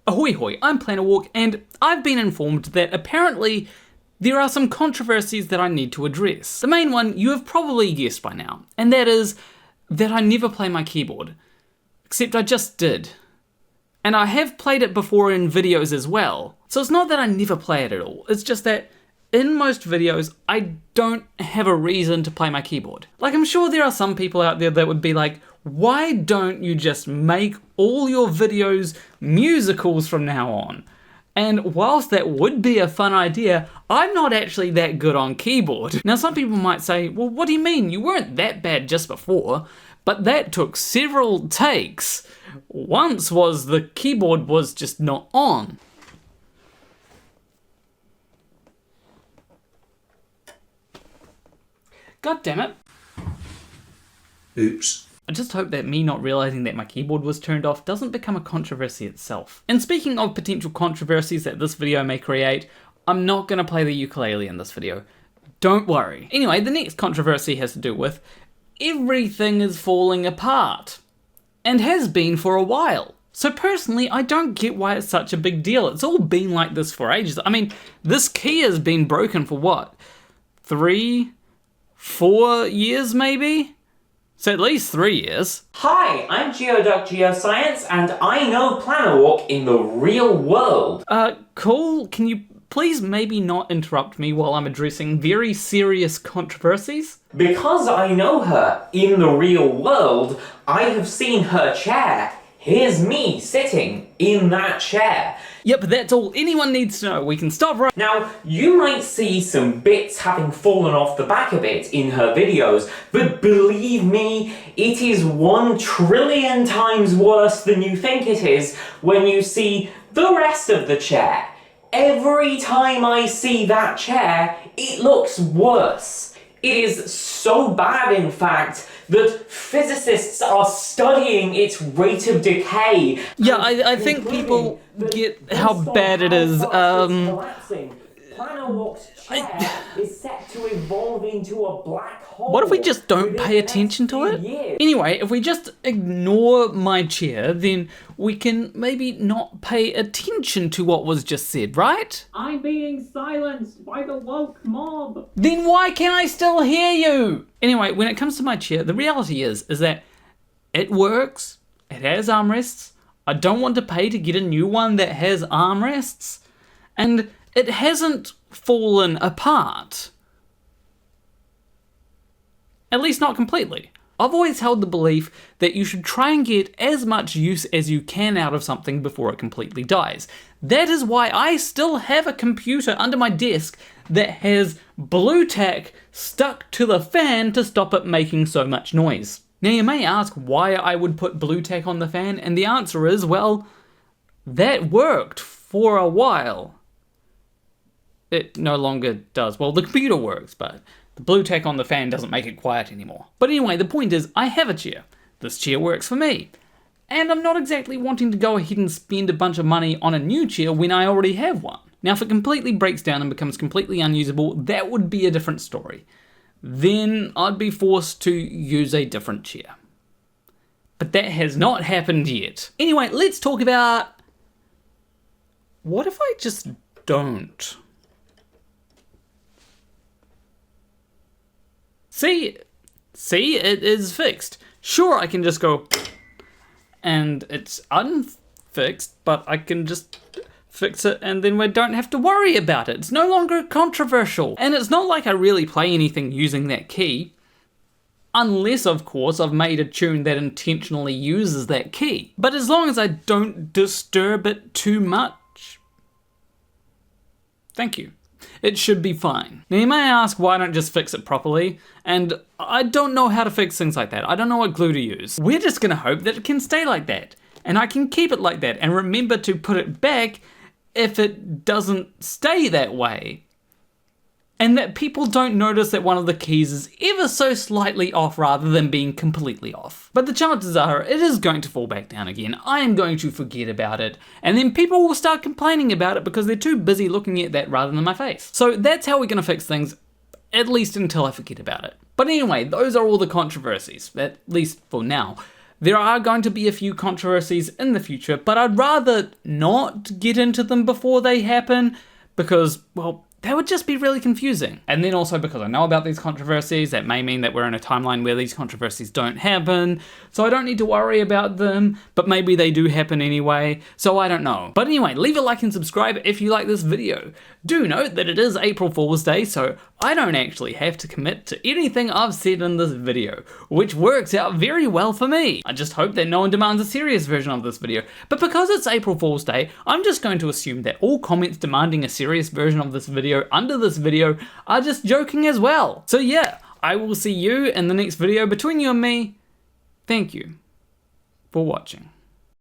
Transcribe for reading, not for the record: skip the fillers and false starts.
Ahoy hoy, I'm Plannerwalk, and I've been informed that apparently there are some controversies that I need to address. The main one you have probably guessed by now, and that is that I never play my keyboard. Except I just did. And I have played it before in videos as well. So it's not that I never play it at all, it's just that in most videos, I don't have a reason to play my keyboard. Like, I'm sure there are some people out there that would be like, why don't you just make all your videos musicals from now on? And whilst that would be a fun idea, I'm not actually that good on keyboard. Now, some people might say, well, what do you mean? You weren't that bad just before, but that took several takes. Once was the keyboard was just not on. God damn it. Oops. I just hope that me not realising that my keyboard was turned off doesn't become a controversy itself. And speaking of potential controversies that this video may create, I'm not going to play the ukulele in this video. Don't worry. Anyway, the next controversy has to do with everything is falling apart. And has been for a while. So personally, I don't get why it's such a big deal. It's all been like this for ages. I mean, this key has been broken for what? 3, 4 years maybe? So at least 3 years. Hi, I'm Geoduck Geoscience, and I know Plannerwalk in the real world. Cool. Can you please maybe not interrupt me while I'm addressing very serious controversies? Because I know her in the real world, I have seen her chair. Here's me sitting in that chair. Yep, that's all anyone needs to know. We can stop right now. You might see some bits having fallen off the back a bit in her videos, but believe me, it is 1 trillion times worse than you think it is when you see the rest of the chair. Every time I see that chair, it looks worse. It is so bad, in fact, that physicists are studying its rate of decay. Yeah, I think people get how bad it is. Plannerwalk's chair is set to evolve into a black hole. What if we just don't pay attention to it? Anyway, if we just ignore my chair, then we can maybe not pay attention to what was just said, right? I'm being silenced by the woke mob. Then why can I still hear you? Anyway, when it comes to my chair, the reality is that it works, it has armrests. I don't want to pay to get a new one that has armrests. And it hasn't fallen apart. At least not completely. I've always held the belief that you should try and get as much use as you can out of something before it completely dies. That is why I still have a computer under my desk that has blue tack stuck to the fan to stop it making so much noise. Now you may ask why I would put blue tack on the fan, and the answer is, well, that worked for a while. It no longer does. Well, the computer works, but the blue tack on the fan doesn't make it quiet anymore. But anyway, the point is, I have a chair. This chair works for me. And I'm not exactly wanting to go ahead and spend a bunch of money on a new chair when I already have one. Now, if it completely breaks down and becomes completely unusable, that would be a different story. Then I'd be forced to use a different chair. But that has not happened yet. Anyway, let's talk about... what if I just don't? See, it is fixed. Sure, I can just go, and it's unfixed, but I can just fix it and then we don't have to worry about it. It's no longer controversial. And it's not like I really play anything using that key. Unless, of course, I've made a tune that intentionally uses that key. But as long as I don't disturb it too much, thank you. It should be fine. Now you may ask why I don't just fix it properly, and I don't know how to fix things like that. I don't know what glue to use. We're just gonna hope that it can stay like that, and I can keep it like that, and remember to put it back if it doesn't stay that way. And that people don't notice that one of the keys is ever so slightly off rather than being completely off. But the chances are it is going to fall back down again. I am going to forget about it, and then people will start complaining about it because they're too busy looking at that rather than my face. So that's how we're going to fix things, at least until I forget about it. But anyway, those are all the controversies, at least for now. There are going to be a few controversies in the future, but I'd rather not get into them before they happen because, well, that would just be really confusing. And then also because I know about these controversies, that may mean that we're in a timeline where these controversies don't happen, so I don't need to worry about them, but maybe they do happen anyway, so I don't know. But anyway, leave a like and subscribe if you like this video. Do note that it is April Fool's Day, so I don't actually have to commit to anything I've said in this video, which works out very well for me. I just hope that no one demands a serious version of this video, but because it's April Fool's Day, I'm just going to assume that all comments demanding a serious version of this video under this video are just joking as well. So yeah, I will see you in the next video. Between you and me, thank you for watching.